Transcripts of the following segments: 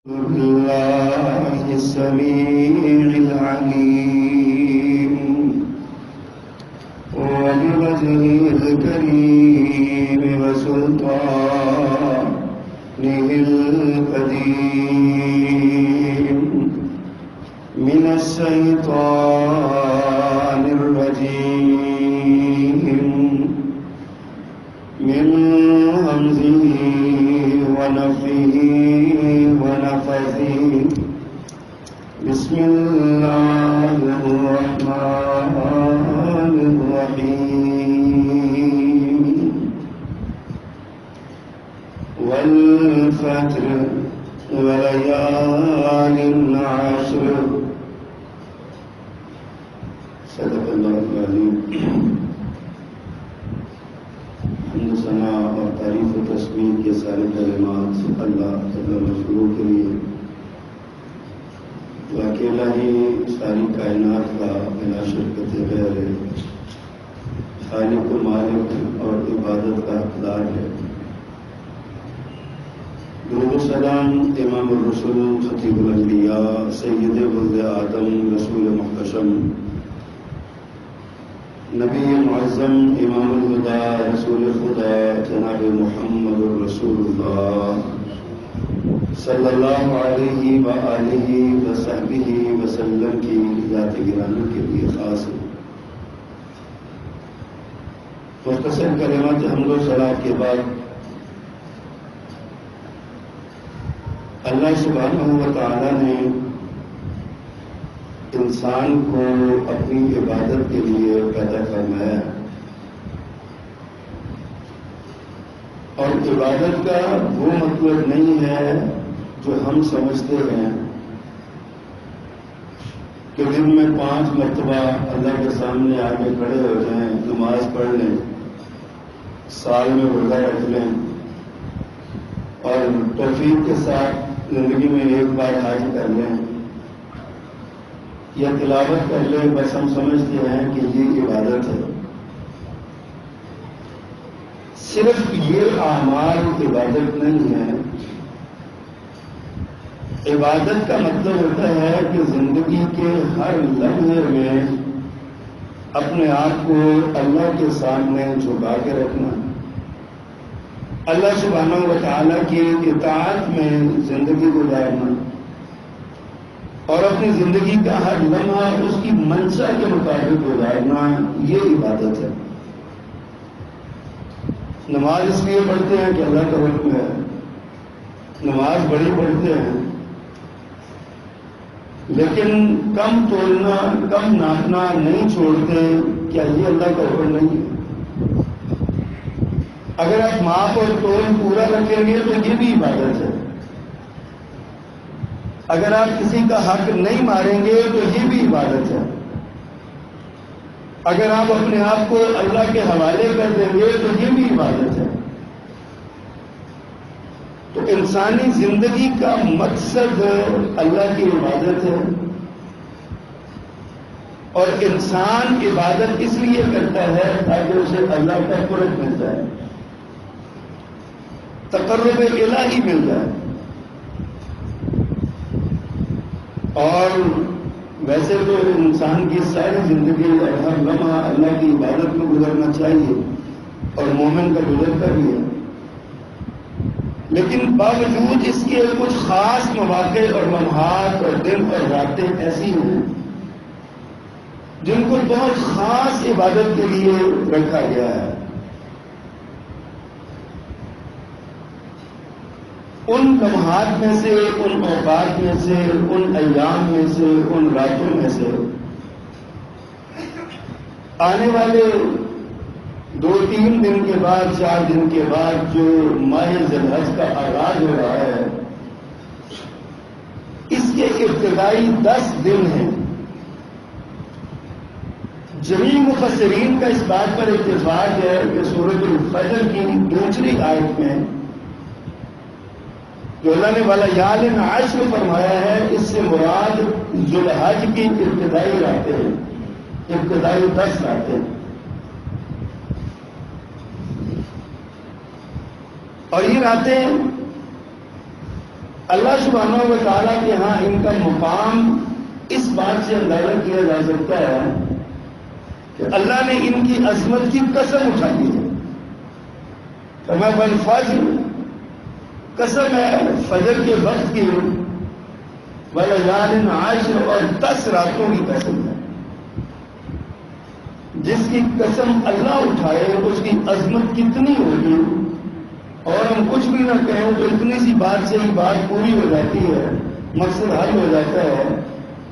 الله السميع العليم وبوجهه الكريم وسلطانه القديم من الشيطان الرجيم من همزه ونفخه ونفثه بسم الله الرحمن الرحيم والفجر وليال عشر صدق اللہ العظیم. حمد ثنا اور تعریف و تسبیح کے سارے کلمات اللہ تعالی مشروع کے لیے جو اکیلا ہی ساری کائنات کا بلا شرکت غیر خالق و مالک اور عبادت کا حقدار ہے. درود و سلام امام الرسول خطیب الانبیاء سید ولد آدم رسول محتشم نبی معظم امام الہدی رسول خدا جناب محمد رسول اللہ صلی اللہ علیہ وآلہ وصحبہ وسلم کی ذات گرامی کے لیے خاص ہے. مختصر کلمات حمد و ثنا کے بعد اللہ سبحانہ و تعالی نے انسان کو اپنی عبادت کے لیے پیدا فرمایا اور عبادت کا وہ مطلب نہیں ہے جو ہم سمجھتے ہیں کہ دن میں 5 مرتبہ اللہ کے سامنے آ کے کھڑے ہو جائیں, نماز پڑھ لیں, سال میں روزہ رکھ لیں اور توفیق کے ساتھ زندگی میں ایک بار حج کر لیں یا تلاوت کر لیں. بس ہم سمجھتے ہیں کہ یہ عبادت ہے. صرف یہ اعمال عبادت نہیں ہے. عبادت کا مطلب ہوتا ہے کہ زندگی کے ہر لمحے میں اپنے آپ کو اللہ کے سامنے جھکا کے رکھنا, اللہ سبحانہ و تعالیٰ کی اطاعت میں زندگی گزارنا اور اپنی زندگی کا ہر لمحہ اس کی منشا کے مطابق گزارنا. یہ عبادت ہے. نماز اس لیے پڑھتے ہیں کہ اللہ کا حکم ہے, نماز بڑی پڑھتے ہیں, لیکن کم تولنا کم ناپنا نہیں چھوڑتے. کیا یہ اللہ کا حکم نہیں ہے؟ اگر آپ ماپ اور تول پورا رکھیں گے تو یہ بھی عبادت ہے. اگر آپ کسی کا حق نہیں ماریں گے تو یہ بھی عبادت ہے. اگر آپ اپنے آپ کو اللہ کے حوالے کر دیں گے تو یہ بھی عبادت ہے. تو انسانی زندگی کا مقصد اللہ کی عبادت ہے اور انسان عبادت اس لیے کرتا ہے تاکہ اسے اللہ کا قرب ملتا ہے, تقرب الہی ملتا ہے. اور ویسے تو انسان کی ساری زندگی اور ہر لمحہ اللہ کی عبادت میں گزرنا چاہیے اور مومن کا گزرتا بھی ہے, لیکن باوجود اس کے کچھ خاص مواقع اور لمحات اور دن اور راتیں ایسی ہیں جن کو بہت خاص عبادت کے لیے رکھا گیا ہے. ان لمحات میں سے, ان اوقات میں سے, ان ایام میں سے, ان راتوں میں سے آنے والے 2-3 دن کے بعد, 4 دن کے بعد جو ماہ ذی الحج کا آغاز ہو رہا ہے, اس کے ابتدائی 10 دن ہیں. جمیع مفسرین کا اس بات پر اتفاق ہے کہ سورۃ الفجر کی دوسری آیت میں جو اللہ نے وَلَيَالٍ عَشْرٍ فرمایا ہے, اس سے مراد ذی الحج کی ابتدائی راتیں ہیں, ابتدائی 10 راتیں. اور یہ راتیں اللہ سبحانہ و تعالیٰ کے ہاں ان کا مقام اس بات سے اندازہ کیا جا سکتا ہے کہ اللہ نے ان کی عظمت کی قسم اٹھائی ہے. فرمایا والفجر، قسم ہے فجر کے وقت کی، ولیال عشر، اور 10 راتوں کی قسم ہے. جس کی قسم اللہ اٹھائے اس کی عظمت کتنی ہوگی. اور ہم کچھ بھی نہ کہیں تو اتنی سی بات سے ہی بات پوری ہو جاتی ہے، مقصد حل ہو جاتا ہے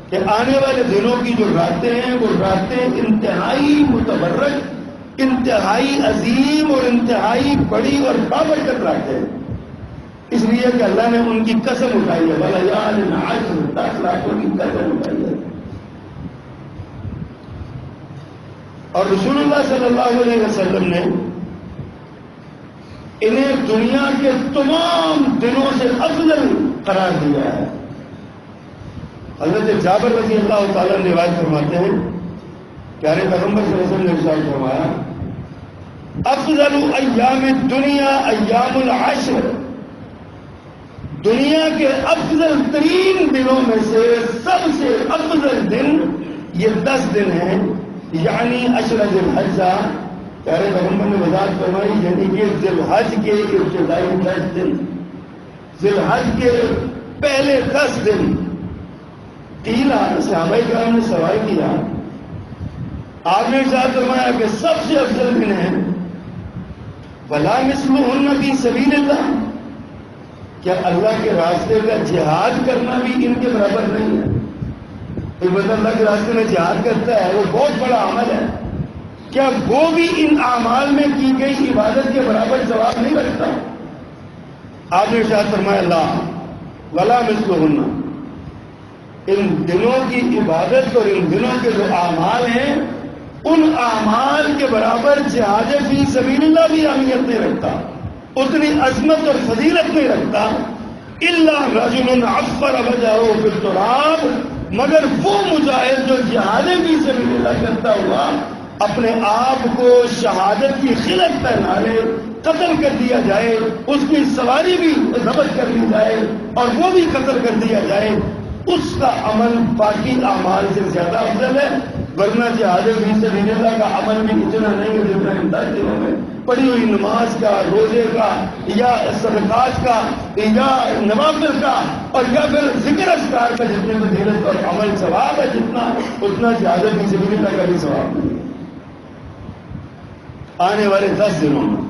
کہ آنے والے دنوں کی جو راتیں ہیں وہ راتیں انتہائی متبرک، انتہائی عظیم اور انتہائی بڑی اور بابرکت راتیں ہیں. اس لیے کہ اللہ نے ان کی قسم اٹھائی ہے، ولیال عشر، 10 راتوں کی قسم اٹھائی ہے. اور رسول اللہ صلی اللہ علیہ وسلم نے انہیں دنیا کے تمام دنوں سے افضل قرار دیا ہے. حضرت جابر رضی اللہ تعالیٰ نے روایت فرماتے ہیں، پیارے پیغمبر صلی اللہ علیہ وسلم نے ارشاد فرمایا افضل ایام الدنیا ایام العشر، دنیا کے افضل ترین دنوں میں سے سب سے افضل دن یہ 10 دن ہیں، یعنی عشر ذی الحجہ. پیارے پیغمبر نے وضاحت فرمائی یعنی کہ ذی الحج کے ابتدائی 10 دن، ذی الحج کے پہلے 10 دن. قیلا، صحابہ کرام نے سوال کیا، آپ نے ارشاد فرمایا کہ سب سے افضل دن ہے ولا مثلہن فی سبیل اللہ، کیا اللہ کے راستے کا جہاد کرنا بھی ان کے برابر نہیں ہے؟ کوئی بندہ اللہ کے راستے میں جہاد کرتا ہے وہ بہت بڑا عمل ہے، کیا وہ بھی ان اعمال میں کی گئی عبادت کے برابر ثواب نہیں رکھتا؟ آپ نے ارشاد فرمایا اللہ ولا مثلہن، ان دنوں کی عبادت اور ان دنوں کے جو اعمال ہیں ان اعمال کے برابر جہاد فی سبیل اللہ بھی اہمیت نہیں رکھتا، اتنی عظمت اور فضیلت نہیں رکھتا. الا رجل عفر وجهه في التراب، مگر وہ مجاہد جو جہاد فی سبیل اللہ کرتا ہوا اپنے آپ کو شہادت کی خلعت پہنا لے، قتل کر دیا جائے، اس کی سواری بھی ضبط کر لی جائے اور وہ بھی قتل کر دیا جائے، اس کا عمل باقی اعمال سے زیادہ افضل ہے. ورنہ جہاد فی سبیل اللہ کا عمل بھی اتنا نہیں ہے جتنا ان 10 دنوں میں پڑھی ہوئی نماز کا، روزے کا، یا صدقات کا، یا نوافل کا، اور یا پھر ذکر اذکار کا جتنے فضیلت اور عمل ثواب ہے جتنا، اتنا جہاد فی سبیل اللہ کا بھی ثواب نہیں ہے. آنے والے 10 دنوں میں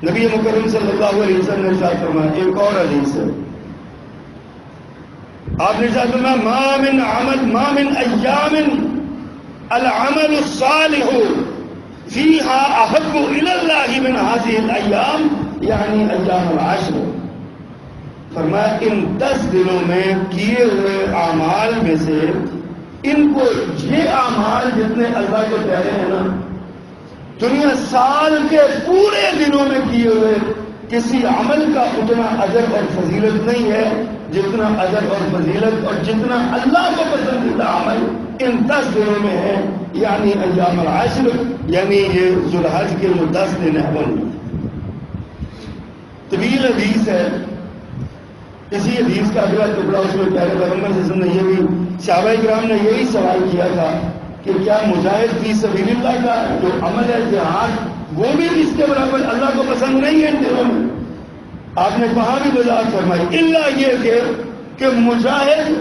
نبی مکرم صلی اللہ علیہ وسلم نے ارشاد فرمایا، ایک اور حدیث ہے، آپ نے ارشاد فرمایا ما من ایام العمل الصالح فيها احب الى الله من هذه الايام، یعنی ایام العشر. فرمایا ان 10 دنوں میں کیے ہوئے اعمال میں سے ان کو یہ اعمال جتنے اللہ کو پیارے ہیں نا، دنیا سال کے پورے دنوں میں کیے ہوئے کسی عمل کا اتنا اجر اور فضیلت نہیں ہے جتنا اجر اور فضیلت اور جتنا اللہ کو پسندیدہ عمل ان 10 دنوں میں ہے، یعنی ایام العشر، یعنی یہ ذو الحج کے جو 10 دن ہیں. طویل حدیث ہے، اسی حدیث کا اگلا ٹکڑا اس میں پیارے پیغمبر صلی اللہ علیہ وسلم نے یہ بھی، صحابہ کرام نے یہی سوال کیا تھا کہ کیا مجاہد فی سبیل اللہ کا جو عمل ہے جہاد وہ بھی اس کے برابر اللہ کو پسند نہیں ہے ان دنوں میں؟ آپ نے وہاں بھی وضاحت فرمائی، اللہ یہ کہ مجاہد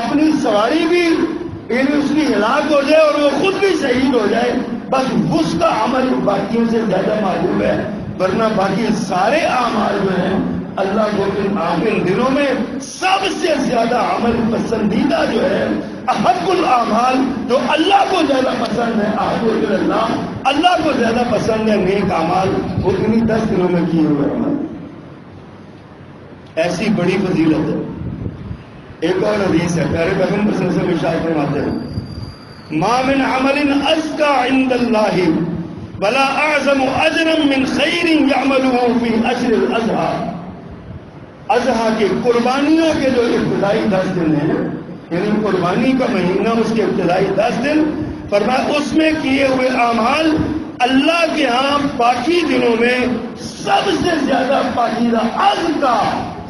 اپنی سواری بھی یعنی اس کی ہلاک ہو جائے اور وہ خود بھی شہید ہو جائے، بس اس کا عمل باقیوں سے زیادہ معلوم ہے. ورنہ باقی سارے اعمال جو ہیں اللہ کو ان دنوں میں سب سے زیادہ عمل پسندیدہ جو ہے، احب الاعمال جو اللہ کو زیادہ پسند ہے، احب اللہ، اللہ کو زیادہ پسند ہے نیک اعمال، وہ انہیں 10 دنوں میں کیے ہوئے عمل. ایسی بڑی فضیلت ہے. ایک اور حدیث ہے، پیارے پیغمبر صلی اللہ علیہ وسلم ارشاد فرماتے ہیں ما من عمل ازکا عند اللہ ولا اعظم اجرا من خیر یعملہ فی عشر الاضحیٰ. اضحیٰ کی قربانیوں کے جو ابتدائی 10 دن ہیں، یعنی قربانی کا مہینہ اس کے ابتدائی 10 دن، فرمایا اس میں کیے ہوئے اعمال اللہ کے ہاں باقی دنوں میں سب سے زیادہ پاکیزہ، ازکا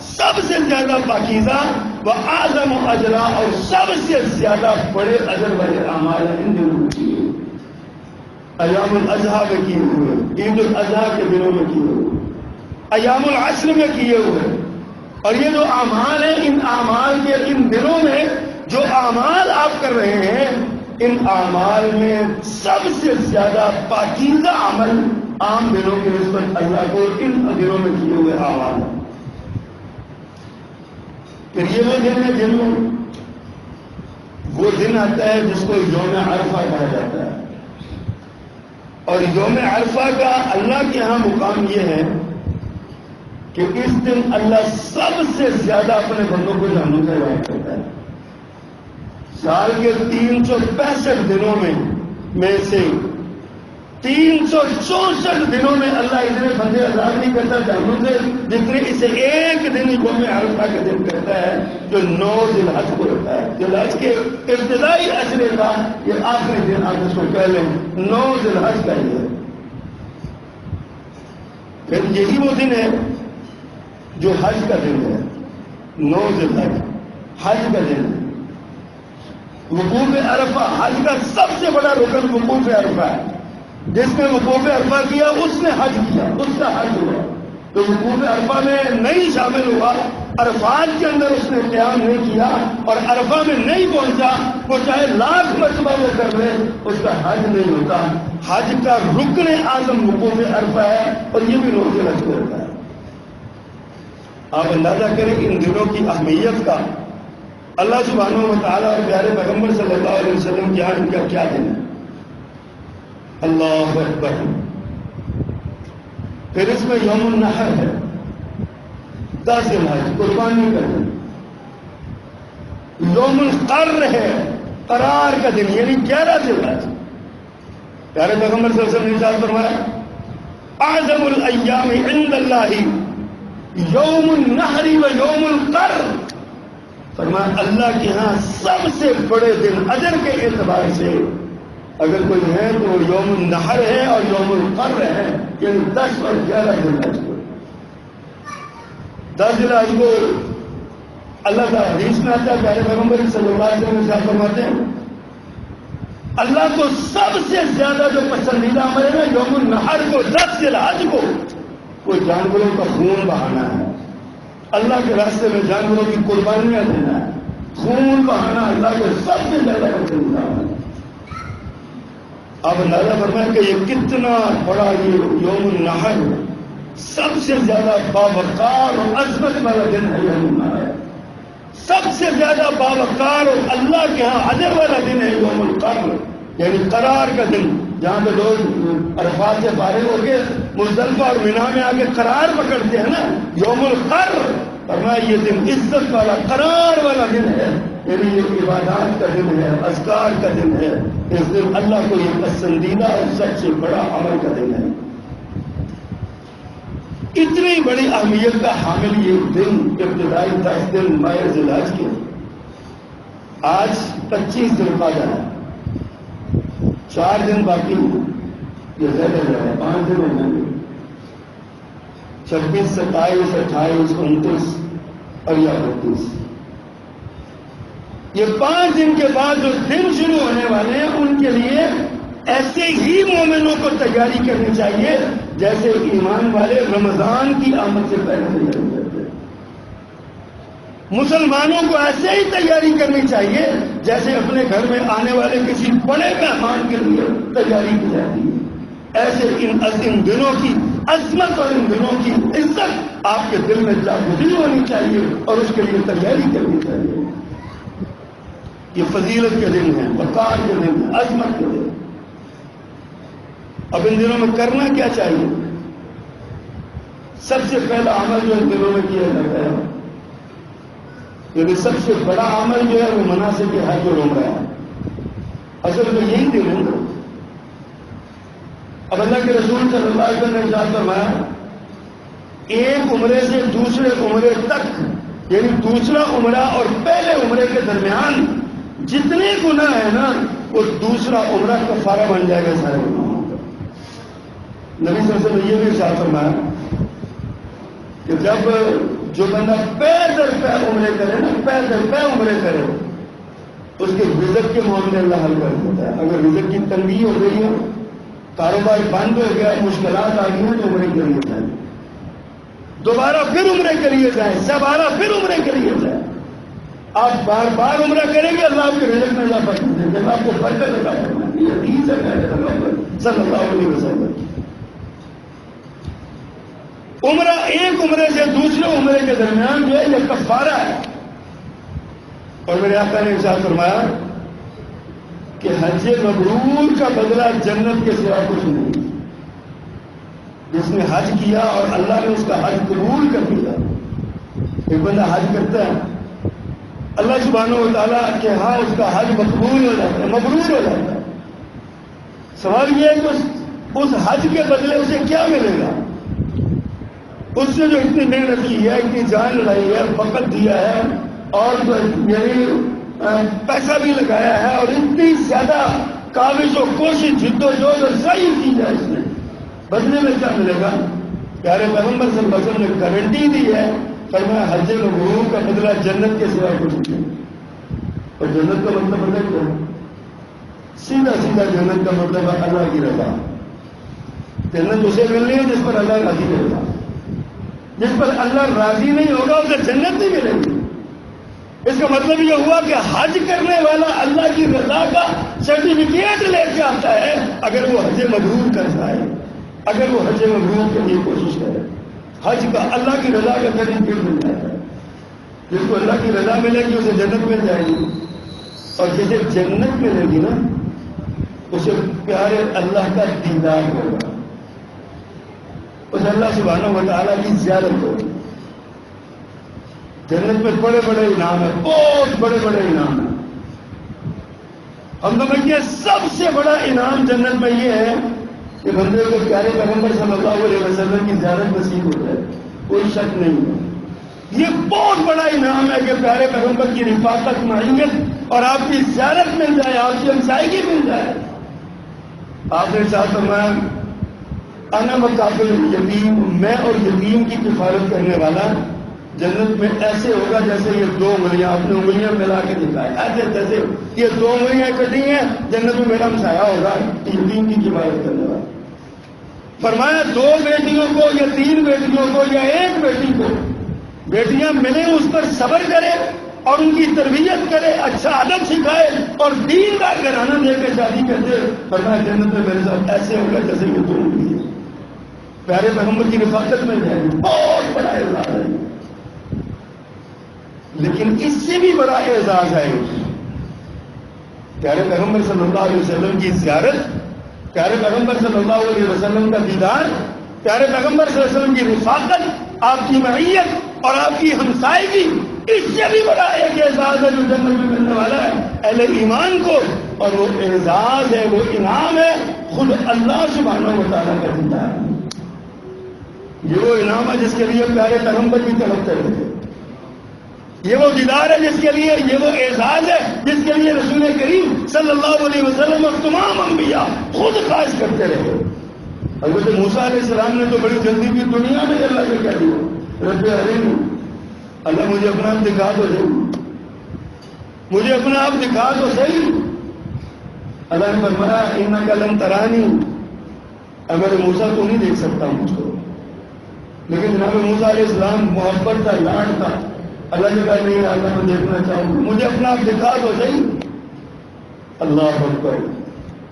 سب سے زیادہ پاکیزہ و اعظم اجرا، اور سب سے زیادہ بڑے اجر والے اعمال ان دنوں میں کیے ہوئے، ایام الاضحیٰ میں کیے ہوئے، عید الاضحیٰ کے دنوں میں کیے ہوئے، ایام العشر میں کیے ہوئے۔ اور یہ جو اعمال ہیں، ان اعمال کے ان دنوں میں جو اعمال آپ کر رہے ہیں، ان اعمال میں سب سے زیادہ پاکیزہ عمل عام دنوں کی نسبت اللہ کو ان دنوں میں کیے ہوئے اعمال ہیں۔ پھر یہ وہ دن ہے جن میں وہ دن آتا ہے جس کو یوم عرفہ کہا جاتا ہے، اور یوم عرفہ کا اللہ کے ہاں مقام یہ ہے کہ اس دن اللہ سب سے زیادہ اپنے بندوں کو جہنم سے رہا کرتا ہے۔ سال کے 365 دنوں میں سے 364 دنوں میں اللہ اتنے بندے عذاب نہیں کرتا جہنم سے جتنے اسے ایک دن یوم عرفہ کا دن کرتا ہے، جو 9 ذی الحج کو رہتا ہے۔ ذی الحج کے ابتدائی اشرے کا یہ آخری دن، آپ اس کو کہہ لیں 9 ذی الحج کا ہی ہے۔ پھر یہی وہ دن ہے جو حج کا دن ہے، 9 ذی الحج حج کا دن ہے۔ وقوف عرفہ حج کا سب سے بڑا رکن وقوف عرفہ ہے۔ جس نے وقوف عرفہ کیا اس نے حج کیا، اس کا حج ہوا۔ تو وقوف عرفہ میں نہیں شامل ہوا، عرفات کے اندر اس نے قیام نہیں کیا اور عرفہ میں نہیں پہنچا، وہ چاہے لاکھ مرتبہ وہ کر لے، اس کا حج نہیں ہوتا۔ حج کا رکن اعظم وقوف عرفہ ہے، اور یہ بھی روز حج کو ہوتا ہے۔ آپ اندازہ کریں ان دنوں کی اہمیت کا۔ اللہ سبحانہ و تعالیٰ اور پیارے پیغمبر صلی اللہ علیہ وسلم کے یہاں ان کا کیا دن ہے؟ اللہ اکبر۔ پھر اس میں یوم النحر ہے، 10 ذی الحج قربانی کا دن۔ یوم القر ہے، قرار کا دن، یعنی 11 ذی الحج۔ پیارے پیغمبر صلی اللہ علیہ وسلم نے ارشاد فرمایا اعظم الایام عند اللہ یوم النحر و یوم القر۔ فرمایا اللہ کے ہاں سب سے بڑے دن اجر کے اعتبار سے اگر کوئی ہے تو یوم النحر ہے اور یوم القر ہے، یعنی 10 اور 11 ذی الحج کو۔ 10 ذی الحج کو اللہ کا حدیث میں آتا ہے، پیارے پیغمبر صلی اللہ علیہ وسلم ارشاد فرماتے ہیں اللہ کو سب سے زیادہ جو پسندیدہ عمل ہے نا یوم النحر کو، 10 ذی الحج کو، وہ جانوروں کا خون بہانا ہے۔ اللہ کے راستے میں جانوروں کی قربانیاں دینا ہے، خون بہانا اللہ کو سب سے زیادہ پسندیدہ عمل ہے۔ آپ اندازہ فرمائیں کہ یہ کتنا بڑا یہ یوم النحر سب سے زیادہ باوقار اور عظمت والا دن ہے۔ یوم النحر سب سے زیادہ باوقار اور اللہ کے ہاں اجر والا دن ہے یوم القر، یعنی قرار کا دن، جہاں پہ لوگ عرفات سے فارغ ہو کے مزدلفہ اور مینا میں آ کے قرار پکڑتے ہیں نا، یوم القر فرمایا یہ دن عزت والا قرار والا دن ہے، یعنی یہ عبادات کا دن ہے، اذکار کا دن ہے۔ اس دن اللہ کو یہ پسندیدہ اور سب سے بڑا عمل کا دن ہے۔ اتنی بڑی اہمیت کا حامل یہ دن، ابتدائی 10 دن ماہ ذی الحج کے، آج 25 ذی القعدہ ہے، 4 دن باقی، یہ زیادہ ہے 5 دن ہو جائیں گے، 26، 27، 28، 29 اور یا 32۔ یہ 5 دن کے بعد جو دن شروع ہونے والے ہیں ان کے لیے ایسے ہی مومنوں کو تیاری کرنی چاہیے جیسے ایمان والے رمضان کی آمد سے پہلے تیاری کرتے ہیں۔ مسلمانوں کو ایسے ہی تیاری کرنی چاہیے جیسے اپنے گھر میں آنے والے کسی بڑے مہمان کے لیے تیاری کی جاتی ہے۔ ایسے ان دنوں کی عظمت اور ان دنوں کی عزت آپ کے دل میں جاگزی ہونی چاہیے اور اس کے لیے تیاری کرنی چاہیے۔ یہ فضیلت کے دن ہیں، وقار کے دن ہیں، عظمت کے دن۔ اب ان دنوں میں کرنا کیا چاہیے؟ سب سے پہلا عمل جو ان دنوں میں کیا جاتا ہے، کیونکہ سب سے بڑا عمل جو ہے وہ مناسک حج اور عمرہ ہے۔ اصل میں یہی دن ہے۔ اب اللہ کے رسول صلی اللہ علیہ وسلم نے ارشاد فرمایا ایک عمرے سے دوسرے عمرے تک، یعنی دوسرا عمرہ اور پہلے عمرے کے درمیان جتنے گناہ ہیں نا وہ دوسرا عمرہ کفارہ بن جائے گا سارے گناہوں کا۔ نبی صلی اللہ علیہ وسلم نے یہ بھی ارشاد فرمایا کہ جب جو بندہ پے در پے عمرے کرے نا، پے در پے عمرے کرے، اس کے رزق کے معاملے اللہ حل کر دیتا ہے۔ اگر رزق کی تنگی ہو گئی ہے، کاروبار بند ہو گیا، مشکلات آ گئی ہیں، تو عمرے کے لیے جائیں، دوبارہ پھر عمرے کے لیے جائیں، دوبارہ پھر عمرے کے لیے جائیں۔ آپ بار بار عمرہ کریں گے، اللہ آپ کے رزق میں اضافہ کر دیں گے، آپ کو برکت عطا فرمائیں گے۔ یہ حدیث ہے پیغمبر صلی اللہ علیہ وسلم۔ عمرہ ایک عمرے سے دوسرے عمرے کے درمیان جو ہے یہ کفارہ ہے، اور میرے آقا نے ارشاد فرمایا کہ حج مبرور کا بدلہ جنت کے سوا کچھ نہیں۔ جس نے حج کیا اور اللہ نے اس کا حج قبول کر دیا، ایک بندہ حج کرتا ہے، اللہ سبحانہ و تعالیٰ کے ہاں اس کا حج مقبول ہو جاتا ہے، مبرور ہو جاتا ہے۔ سوال یہ ہے کہ اس حج کے بدلے اسے کیا ملے گا؟ اس نے جو اتنی محنت کی ہے، اتنی جان لڑائی ہے، وقت دیا ہے، اور یعنی پیسہ بھی لگایا ہے، اور اتنی زیادہ کاوش و کوشش، جد و جہد اور سعی کی ہے، اس نے بدلے میں کیا ملے گا؟ پیارے پیغمبر صلی اللہ علیہ وسلم نے گارنٹی دی ہے، فرمایا حج مبرور کا بدلہ جنت کے سوا کچھ نہیں۔ اور جنت کا مطلب ہے کیا؟ سیدھا سیدھا جنت کا مطلب ہے اللہ کی رضا۔ جنت اسے ملنی ہے جس پر اللہ راضی ہوگا، جس پر اللہ راضی نہیں ہوگا اسے جنت نہیں ملے گی۔ اس کا مطلب یہ ہوا کہ حج کرنے والا اللہ کی رضا کا سرٹیفکیٹ لے کے آتا ہے اگر وہ حج مبرور کر جائے، اگر وہ حج مبرور کے لیے کوشش کرے۔ حج کا اللہ کی رضا کا سرٹیفکیٹ مل جاتا ہے، جس کو اللہ کی رضا ملے گی اسے جنت مل جائے گی، اور جسے جنت ملے گی نا اسے پیارے اللہ کا دیدار ہوگا، اسے اللہ سبحانہ و تعالیٰ کی زیارت ہوگی۔ جنت میں بڑے بڑے انعام ہیں، بہت بڑے بڑے انعام ہیں۔ ہم سمجھتے ہیں سب سے بڑا انعام جنت میں یہ ہے کہ بندے کو پیارے پیغمبر صلی اللہ علیہ وسلم کی زیارت نصیب ہو جائے، کوئی شک نہیں ہے۔ یہ بہت بڑا انعام ہے کہ پیارے پیغمبر کی رفاقت، معیت اور آپ کی زیارت مل جائے، آپ کی ہمسائیگی مل جائے۔ آپ نے ساتھ فرمایا انا مقابل یتیم، میں اور یتیم کی کفالت کرنے والا جنت میں ایسے ہوگا جیسے یہ دو انگلیاں، اپنی انگلیاں ملا کے دکھائے، ایسے جیسے یہ دو انگلیاں کٹی ہیں، جنت میں میرا ہمسایہ ہوگا یتیم کی کفالت کرنے والا۔ فرمایا دو بیٹیوں کو یا تین بیٹیوں کو یا ایک بیٹی کو، بیٹیاں ملیں اس پر صبر کرے اور ان کی تربیت کرے، اچھا ادب سکھائے اور دین کا گھرانہ دے کے شادی کر دے، فرمایا جنت میں میرے ساتھ ایسے ہوگا جیسے یہ دو انگلیاں۔ پیارے پیغمبر کی رفاقت میں جائے گی، بہت بڑا اعزاز ہے۔ لیکن اس سے بھی بڑا اعزاز ہے پیارے پیغمبر صلی اللہ علیہ وسلم کی زیارت، پیارے پیغمبر صلی اللہ علیہ وسلم کا دیدار، پیارے پیغمبر صلی اللہ علیہ وسلم کی رفاقت، آپ کی معیت اور آپ کی ہمسائیگی، اس سے بھی بڑا ایک اعزاز ہے جو جنت میں ملنے والا ہے اہل ایمان کو، اور وہ اعزاز ہے، وہ انعام ہے خود اللہ سبحانہ و تعالیٰ کا دیدار۔ یہ وہ انعام ہے جس کے لیے پیارے پیغمبر کی طلب کر رہے تھے، یہ وہ دیدار ہے جس کے لیے، یہ وہ اعزاز ہے جس کے لیے رسول کریم صلی اللہ علیہ وسلم اور تمام انبیاء خود خواہش کرتے رہے۔ حضرت موسیٰ علیہ السلام نے تو بڑی جلدی کی دنیا میں اللہ سے کہہ دیا رب ارنی، اللہ مجھے اپنا آپ دکھا تو صحیح، مجھے اپنا آپ دکھا تو صحیح۔ اللہ نے فرمایا انک لن ترانی، اگر موسیٰ کو نہیں دیکھ سکتا مجھ کو، لیکن جناب موسیٰ علیہ السلام محبت تھا، لاڈ تھا، اللہ نے کہا نہیں اللہ میں دیکھنا چاہوں گا، مجھے اپنا آپ دکھا تو صحیح۔ اللہ اکبر،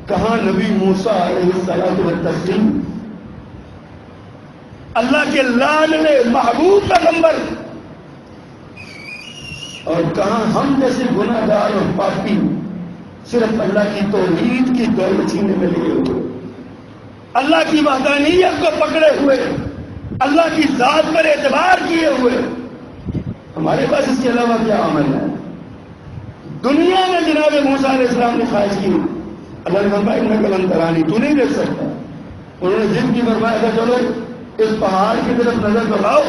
کہاں نبی موسیٰ علیہ السلام والتسلیم، اللہ کے لاڈلے محبوب پیغمبر، اور کہاں ہم جیسے گناہ گار اور پاپی صرف اللہ کی توحید کی دولت چھینے میں لگے ہوئے، اللہ کی وحدانیت کو پکڑے ہوئے، اللہ کی ذات پر اعتبار کیے ہوئے، ہمارے پاس اس کے علاوہ کیا عمل ہے؟ دنیا میں جناب موسیٰ علیہ السلام نے خواہش کی، اللہ نے فرمایا انک لن ترانی، تو نہیں دیکھ سکتا۔ انہوں نے ضد کی، فرمایا تھا چلو اس پہاڑ کی طرف نظر دوڑاؤ،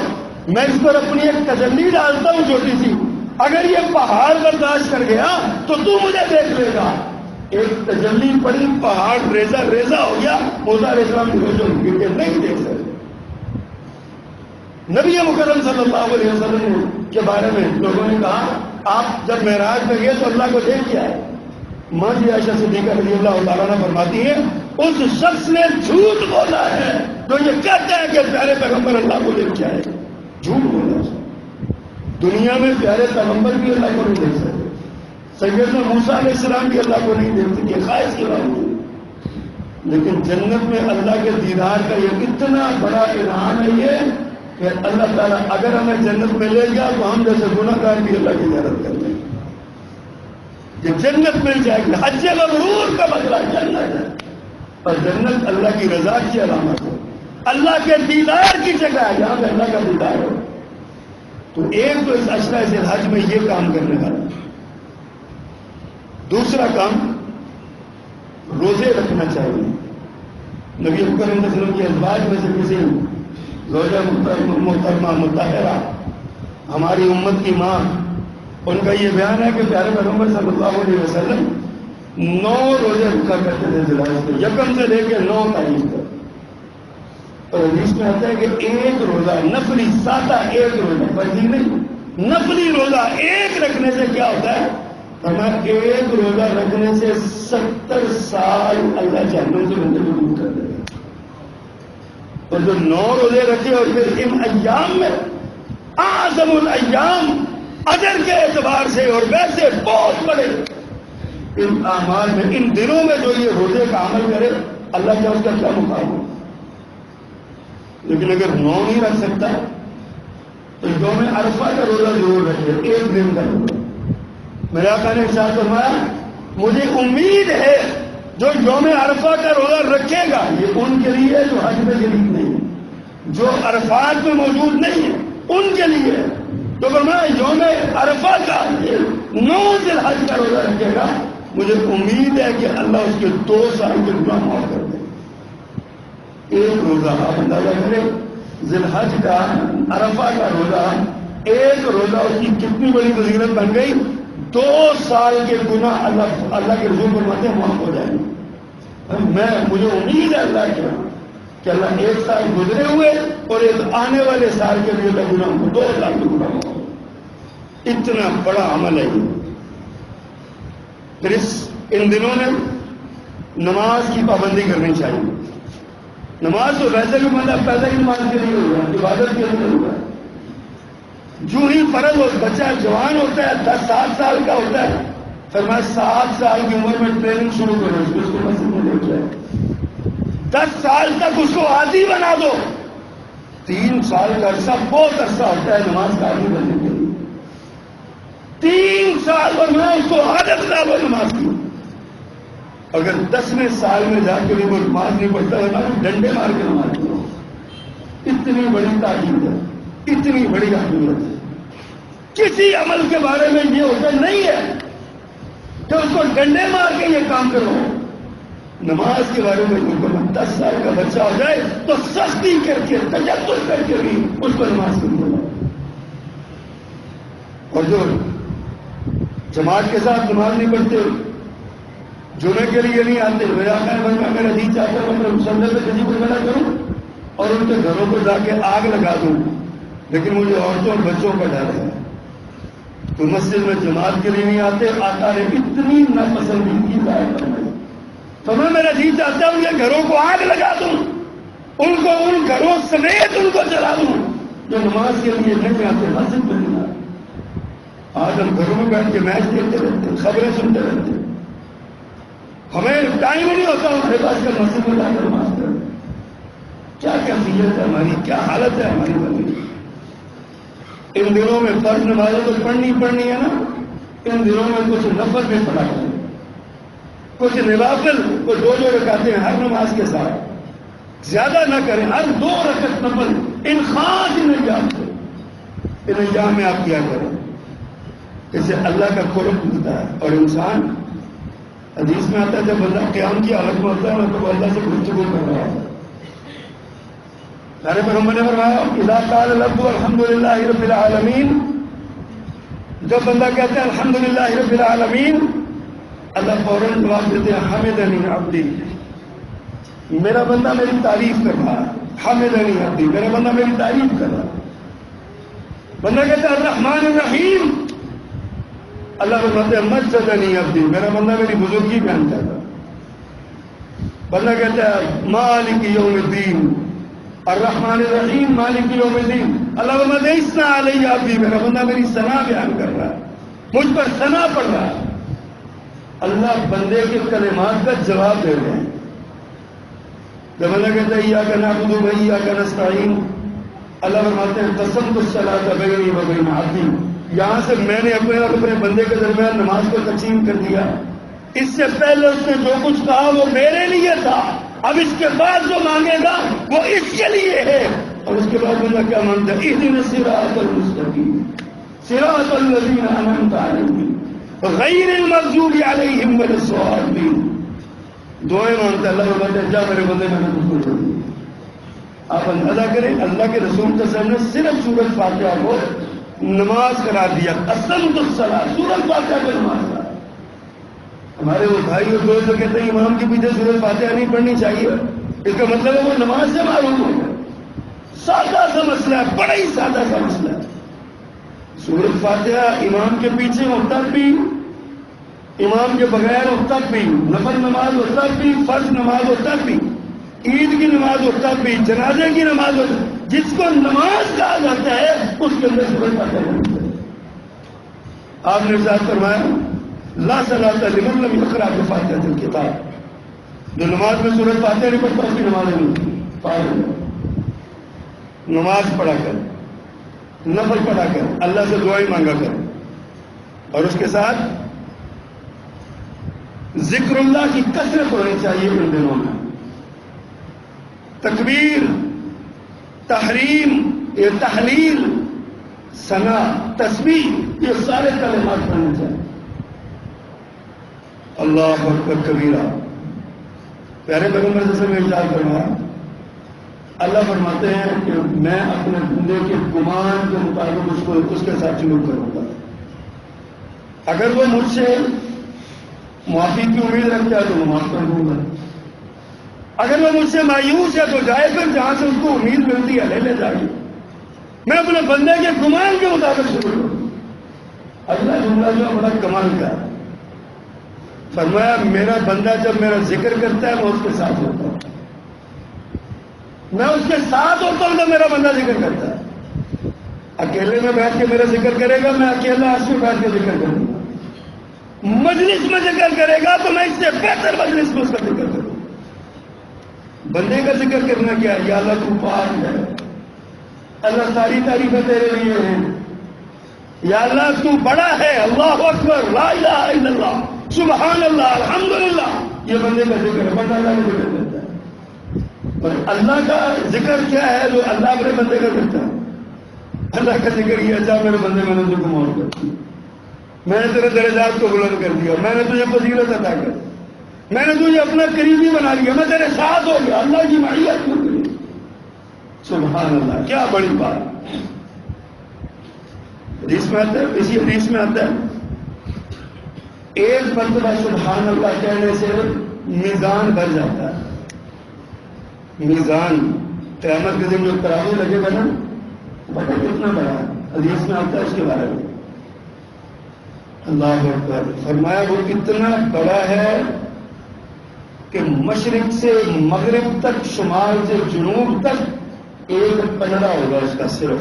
میں اس پر اپنی ایک تجلی ڈالتا ہوں چھوٹی سی، اگر یہ پہاڑ برداشت کر گیا تو مجھے دیکھ لے گا۔ ایک تجلی پڑی، پہاڑ ریزہ ریزہ ہو گیا، موسیٰ علیہ السلام جو گرتے نہیں دیکھ سکتے۔ نبی مکرم صلی اللہ علیہ وسلم کے بارے میں لوگوں نے کہا آپ جب معراج میں گئے تو اللہ کو دیکھ کیا ہے؟ ماں جی عائشہ صدیقہ رضی اللہ تعالیٰ عنہ فرماتی ہے اس شخص نے جھوٹ بولا ہے جو یہ کہتا ہے کہ پیارے پیغمبر اللہ کو دیکھ کیا ہے. جھوٹ بولا ہے. دنیا میں پیارے پیغمبر بھی اللہ کو نہیں دیکھ سکتے. سیدنا موسیٰ علیہ السلام بھی اللہ کو نہیں دیکھ سکتے خواہش کی بات نہیں. لیکن جنت میں اللہ کے دیدار کا یہ اتنا بڑا انعام ہے یہ کہ اللہ تعالیٰ اگر ہمیں جنت میں لے گیا تو ہم جیسے گناہ گار بھی اللہ کی زیارت کر لیں گے. یہ جنت مل جائے گی. حج مبرور کا بدلہ جنت ہے. اور جنت اللہ کی رضا کی علامت ہے, اللہ کے دیدار کی جگہ ہے جہاں پہ اللہ کا دیدار ہو. تو ایک تو اس عشرہ ذی الحج میں یہ کام کرنے والا. دوسرا کام روزے رکھنا چاہیے. نبی کریم صلی اللہ علیہ وسلم کے ازواج میں سے کسی زوجہ محترمہ مطہرہ ہماری امت کی ماں, ان کا یہ بیان ہے کہ پیارے پیغمبر صلی اللہ علیہ وسلم 9 روزے رکھا کرتے تھے ذی الحج کے, یکم سے لے کے 9 تاریخ تک. اور حدیث میں آتا ہے کہ ایک روزہ نفلی سادہ ایک روزہ فرضی نہیں, نفلی روزہ ایک رکھنے سے کیا ہوتا ہے؟ ہمیں ایک روزہ رکھنے سے 70 سال اللہ جہنم سے بندے کو دور کر دے گا. اور جو 9 روزے رکھے اور پھر ان ایام میں اعظم الایام اجر کے اعتبار سے اور ویسے بہت بڑے ان اعمال میں ان دنوں میں جو یہ روزے کا عمل کرے اللہ کا اس کا کیا مقام ہو. لیکن اگر 9 نہیں رکھ سکتا تو یوم عرفہ کا روزہ ضرور رکھے, ایک دن کا روزہ. میرے آقا نے ارشاد فرمایا مجھے امید ہے جو یوم عرفہ کا روزہ رکھے گا یہ ان کے لیے جو حج میں شریک نہیں ہے, جو عرفات میں موجود نہیں ہے ان کے لیے. تو فرمایا یوم عرفہ کا 9 ذی الحج کا روزہ رکھے گا مجھے امید ہے کہ اللہ اس کے 2 سال کے گناہ معاف کر دے. ایک روزہ آپ اندازہ کریں ذی الحج کا عرفہ کا روزہ, ایک روزہ اس کی کتنی بڑی فضیلت بن گئی. 2 سال کے گناہ اللہ کے رسول فرماتے ہیں معاف ہو جائیں گے. مجھے امید ہے اللہ کے کہ اللہ 1 سال گزرے ہوئے اور ایک آنے والے سال کے لیے اللہ گناہ کو 2 سال کے گناہ معاف. اتنا بڑا عمل ہے یہ. پھر ان دنوں میں نماز کی پابندی کرنی چاہیے. نماز تو ویسے بھی بندہ پیدا ہی نماز کے لیے ہوگا, عبادت کے لیے ہوگا. جو ہی فرض ہو بچہ جوان ہوتا ہے 10-7 سال کا ہوتا ہے فرمایا 7 سال کی عمر میں ٹریننگ شروع کرو, اس کو مسجد میں لے کے آئے. 10 سال تک اس کو عادی بنا دو. 3 سال کا عرصہ بہت عرصہ ہوتا ہے نماز کا عادی بننے کے لیے. 3 سال اور میں اس کو عادت ڈالو نماز کی. اگر 10ویں سال میں جا کے وہ نماز نہیں پڑھتا ہے ڈنڈے مار کے نماز پڑھو. اتنی بڑی تعلیم ہے, اتنی بڑی اہمیت ہے. کسی عمل کے بارے میں یہ ہوتا نہیں ہے کہ اس کو ڈنڈے مار کے یہ کام کرو. نماز کے بارے میں 10 سال کا بچہ ہو جائے تو سختی کر کے تجدد کر کے بھی اس کو نماز کو بولا. اور جو جماعت کے ساتھ نماز نہیں پڑھتے, جمعے کے لیے نہیں آتے, میرا میرا جی چاہتا ہے میں مسلح پہ کسی کو منع کروں اور ان کے گھروں کو جا کے آگ لگا دوں, لیکن مجھے عورتوں اور بچوں کا ڈر ہے. تو مسجد میں جماعت کے لیے نہیں آتے. آقا نے اتنی ناپسندیدگی ظاہر فرمائی تو میں میرا جی چاہتا ہوں کہ گھروں کو آگ لگا دوں, ان کو ان گھروں سمیت ان کو جلا دوں جو نماز کے لیے نہیں آتے, مسجد میں نہیں آتے. آج ہم گھروں میں بیٹھ کے میچ دیکھتے رہتے, خبریں سنتے رہتے, ہمیں ٹائم نہیں ہوتا ہمارے پاس کل مسجد میں جا کر نماز کریں. کیا کیفیت ہے ہماری, کیا حالت ہے ہماری بندی. ان دنوں میں فرض نمازیں تو پڑھنی ہے نا, ان دنوں میں کچھ نفل بھی پڑھا کریں, کچھ نوافل کو 2 رکعتیں ہر نماز کے ساتھ, زیادہ نہ کریں. ہر 2 رکعت نفل ان خاص ایام سے, ان ایام میں آپ کیا کریں. اس سے اللہ کا قرب ملتا ہے. اور انسان حدیث میں آتا ہے جب بندہ قیام کی حالت میں ہوتا ہے تو وہ اللہ سے گفتگو کر رہا ہے. پیارے پیغمبر نے فرمایا اذا قال العبد الحمدللہ رب العالمین, جب بندہ کہتا ہے الحمدللہ رب العالمین, اللہ فوراً جواب دیتے ہیں حمدنی عبدی, میرا بندہ میری تعریف کر رہا ہے. حمدنی عبدی, میرا بندہ میری تعریف کر رہا ہے. بندہ کہتا ہے الرحمن الرحیم، اللہ فرماتے ہیں مجدنی عبدی، میرا بندہ میری بزرگی بیان کرتا ہے۔ بندہ کہتا ہے مالک یوم الدین، الرحمن الرحیم مالک یوم الدین، اللہ فرماتے ہیں اثنا علی عبدی، میرا بندہ میری ثنا بیان کر رہا ہے، مجھ پر ثنا پڑھ رہا ہے۔ اللہ بندے کے کلمات کا جواب دے رہے ہیں۔ جب اللہ کہتا ہے ایاک نعبد و ایاک نستعین، اللہ فرماتے ہیں قسمت الصلاۃ بینی و بین عبدی، یہاں سے میں نے اپنے اور اپنے بندے کے درمیان نماز کو تقسیم کر دیا۔ اس سے پہلے اس نے جو کچھ کہا وہ میرے لیے تھا، اب اس کے بعد جو مانگے گا وہ اس کے لیے ہے۔ اور اس کے بعد بندہ کیا مانگتا ہے؟ اہدنا الصراط المستقیم صراط الذین انعمت علیہم غیر المغضوب علیہم ولا الضالین۔ دعائیں مانگتا ہے، اللہ فرماتا ہے جا میرے بندے میں نے تجھ کو چھوڑ دیا۔ آپ اندازہ کریں اللہ کے رسول کے سامنے صرف سورۃ فاتحہ کو نماز قرار دیا، قسمت الصلاۃ، سورۃ فاتحہ کو نماز قرار۔ ہمارے وہ بھائی اور دوست جو کہتے ہیں امام کے پیچھے سورۃ فاتحہ نہیں پڑھنی چاہیے، اس کا مطلب ہے وہ نماز سے معروم ہو گیا۔ سادہ سا مسئلہ ہے، بڑا ہی سادہ سا مسئلہ ہے۔ سورۃ فاتحہ امام کے پیچھے ہو تب بھی، امام کے بغیر ہو تب بھی، نفل نماز ہو تب بھی، فرض نماز ہو تب بھی، عید کی نماز ہو تب بھی، جنازے کی نماز ہو، جس کو نماز کہا جاتا ہے اس کے اندر سورۃ فاتحہ پڑھنی چاہیے۔ آپ نے ارشاد فرمایا لا صلاۃ لمن لم یقرأ بفاتحۃ الکتاب، جو نماز میں سورۃ فاتحہ نہیں پڑھتا اس کی نماز نہیں۔ نماز پڑھا کر، نفل پڑھا کر، اللہ سے دعائیں مانگا کر، اور اس کے ساتھ ذکر اللہ کی کثرت ہونی چاہیے ان دنوں میں۔ تکبیر، تحریم، یہ تحلیل، ثنا، تسبیح، یہ سارے کلمات پڑھنے چاہیے۔ اللہ اکبر کبیرہ، پیارے پیغمبر صلی اللہ علیہ وسلم نے ارشاد فرمایا، اللہ فرماتے ہیں کہ میں اپنے بندے کے گمان کے مطابق اس کے ساتھ سلوک کروں گا۔ اگر وہ مجھ سے معافی کی امید رکھتا ہے تو میں معاف کر دوں گا، اگر وہ مجھ سے مایوس ہے تو جائے پھر جہاں سے اس کو امید ملتی ہے لے جائے، میں اپنے بندے کے گمان کے مطابق سلوک کروں۔ اللہ جملہ جو بڑا کمال کا ہے، فرمایا میرا بندہ جب میرا ذکر کرتا ہے میں اس کے ساتھ ہوتا ہوں، میں اس کے ساتھ ہوتا ہوں تو میرا بندہ ذکر کرتا ہے۔ اکیلے میں بیٹھ کے میرا ذکر کرے گا، میں اکیلا اس میں بیٹھ کے ذکر کروں گا۔ مجلس میں ذکر کرے گا تو میں اس سے بہتر مجلس میں اس کا ذکر کروں گا۔ بندے کا ذکر کرنا کیا ہے؟ یا اللہ تو پاک ہے، اللہ ساری تعریفیں تیرے لیے ہیں، یا اللہ تو بڑا ہے، اللہ اکبر، لا الہ الا اللہ، سبحان اللہ، الحمدللہ، یہ بندے کا ذکر ہے، بندہ اللہ کا ذکر کرتا ہے۔ اور اللہ کا ذکر کیا ہے جو اللہ اپنے بندے کا کرتا ہے؟ اللہ کا ذکر یہ اچھا میرے بندے میں نے تجھے کو معاف کر دیا، میں نے تیرے درجات کو بلند کر دیا، میں نے تجھے فضیلت عطا کر دی، میں نے تجھے اپنا قریبی بنا لیا، میں تیرے ساتھ ہو گیا، اللہ کی معیت کیوں کری؟ سبحان اللہ، کیا بڑی بات۔ حدیث میں آتا ہے، اسی حدیث میں آتا ہے ایک مرتبہ سبحان اللہ کہنے سے میزان بھر جاتا ہے۔ میزان قیامت کے دن جو ترازو لگے گا نا، پتہ کتنا بڑا ہے، حدیث میں آتا ہے اس کے بارے میں۔ اللہ اکبر، فرمایا وہ اتنا بڑا ہے کہ مشرق سے مغرب تک، شمال سے جنوب تک ایک پلڑا ہوگا اس کا صرف،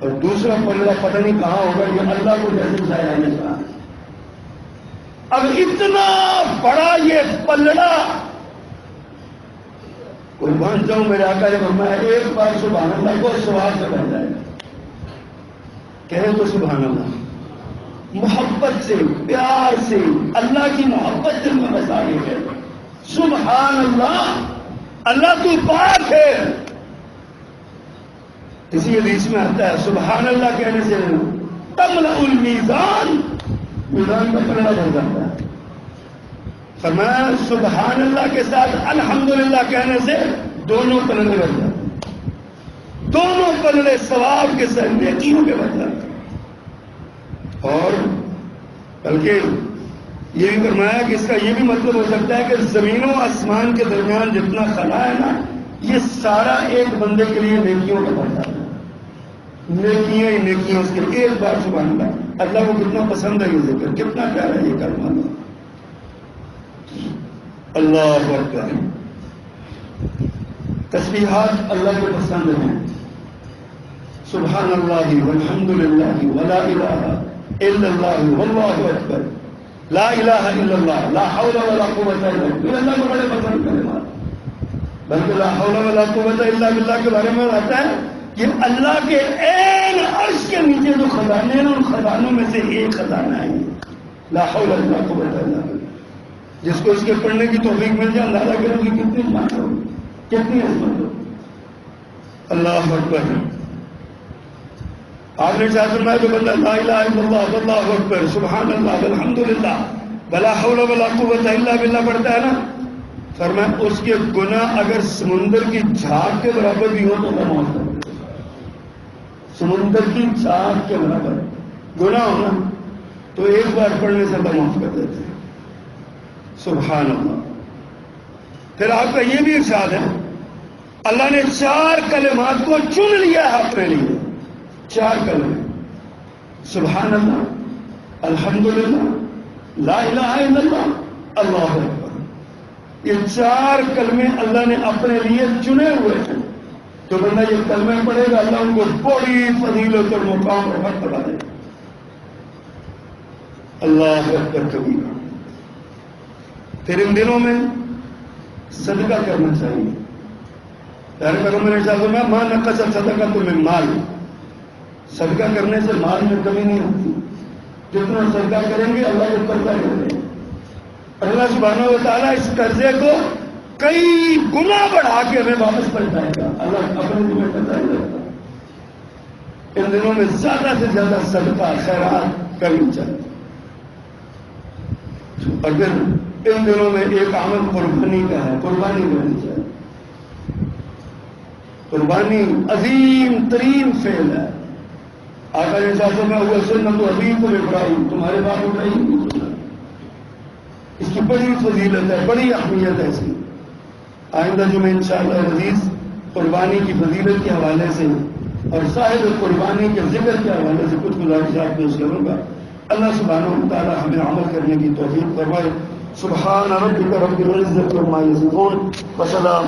اور دوسرا پلڑا پتہ نہیں کہاں ہوگا، یہ اللہ کو جیسے ظاہر ہے۔ اب اتنا بڑا یہ پلڑا، قربان جاؤں میرے آقا نے فرمایا ایک بار سبحان اللہ کو سوال سے بہ جائے گا، کہے تو سبحان اللہ، محبت سے، پیار سے، اللہ کی محبت دل میں بسا ہے، سبحان اللہ، اللہ تو پاک ہے۔ اسی حدیث میں آتا ہے سبحان اللہ کہنے سے تملأ المیزان، میزان کا پلڑا بھر جاتا ہے۔ فرمایا سبحان اللہ کے ساتھ الحمدللہ کہنے سے دونوں پلڑے بھر جاتے ہیں، دونوں پلڑے ثواب کے ساتھ نیکیوں کے بھر جاتے ہیں۔ اور بلکہ یہ بھی فرمایا کہ اس کا یہ بھی مطلب ہو سکتا ہے کہ زمین و آسمان کے درمیان جتنا خلا ہے نا، یہ سارا ایک بندے کے لیے نیکیوں کا بھر جاتا ہے۔ نیکیاں ہی نیکیاں اس کے ایک بار سبحان اللہ. اللہ کو کتنا پسند ہے یہ ذکر, کتنا پیارا ہے یہ کلمہ. اللہ اکبر. تسبیحات اللہ کو پسند ہیں. سبحان اللہ والحمد للہ ولا الہ الا اللہ واللہ اکبر لا الہ الا اللہ لا حول ولا قوت الا باللہ. یہ اللہ کو بڑے پسند کرے. بلکہ لا حول ولا قوت الا باللہ کے بارے میں آتا ہے یہ اللہ کے عین عرش کے نیچے جو خزانے ہیں ان خزانوں میں سے ایک خزانہ ہے لا حول ولا قوت الا باللہ. جس کو اس کے پڑھنے کی توفیق مل جائے اندازہ کرو کہ کتنی مانگ ہوگی, کتنی عظمت ہوگی. اللہ اکبر. آپ نے چاہ فرمایا جو بندہ لا الہ الا اللہ واللہ اکبر سبحان اللہ والحمد للہ ولا حول ولا قوت الا باللہ پڑھتا ہے نا, فرمایا اس کے گناہ اگر سمندر کی جھاگ کے برابر بھی ہو تو اللہ معاف کر دیتا. سمندر کی جھاگ کے برابر گناہ ہونا تو ایک بار پڑھنے سے اللہ معاف کر دیتے ہیں. سبحان اللہ. پھر آپ کا یہ بھی ارشاد ہے اللہ نے 4 کلمات کو چن لیا ہے اپنے لیے. 4 کلمے سبحان اللہ الحمدللہ لا الہ الا اللہ اللہ اکبر. یہ 4 کلمے اللہ نے اپنے لیے چنے ہوئے ہیں. جو بندہ یہ کلمے پڑھے گا اللہ ان کو بڑی فضیلت اور مقام اور حق بتا دے گا. اللہ اکبر کبیرہ. پھر ان دنوں میں صدقہ کرنا چاہیے. پیارے پیغمبر نے ارشاد فرمایا ما نقص صدقۃ من مال. صدقہ کرنے سے مال میں کمی نہیں ہوتی. جتنا صدقہ کریں گے اللہ کو قرضہ دے دیں گے. اللہ سبحانہ و تعالیٰ اس قرضے کو کئی گنا بڑھا کے ہمیں واپس پہنچائے گا. اللہ اپنے ذمہ قرضہ نہیں رکھتا. ان دنوں میں زیادہ سے زیادہ صدقہ خیرات کرنی چاہیے. اور پھر ان دنوں میں ایک عمل قربانی کا ہے, قربانی کرنی چاہیے. قربانی عظیم ترین فعل ہے. آقا نے ساتھ میں ہوا سنت ابیکم ابراہیم, تمہارے باپ ابراہیم کی سنت. اس کی بڑی فضیلت ہے, بڑی اہمیت ہے اس کی. آئندہ جمعہ انشاءاللہ عزیز قربانی کی فضیلت کے حوالے سے اور صاحب قربانی کے ذکر کے حوالے سے کچھ گزارشات پیش کروں گا. اللہ سبحانہ و تعالی ہمیں عمل کرنے کی توفیق فرمائے. سبحان ربک رب العزت عما یصفون وسلام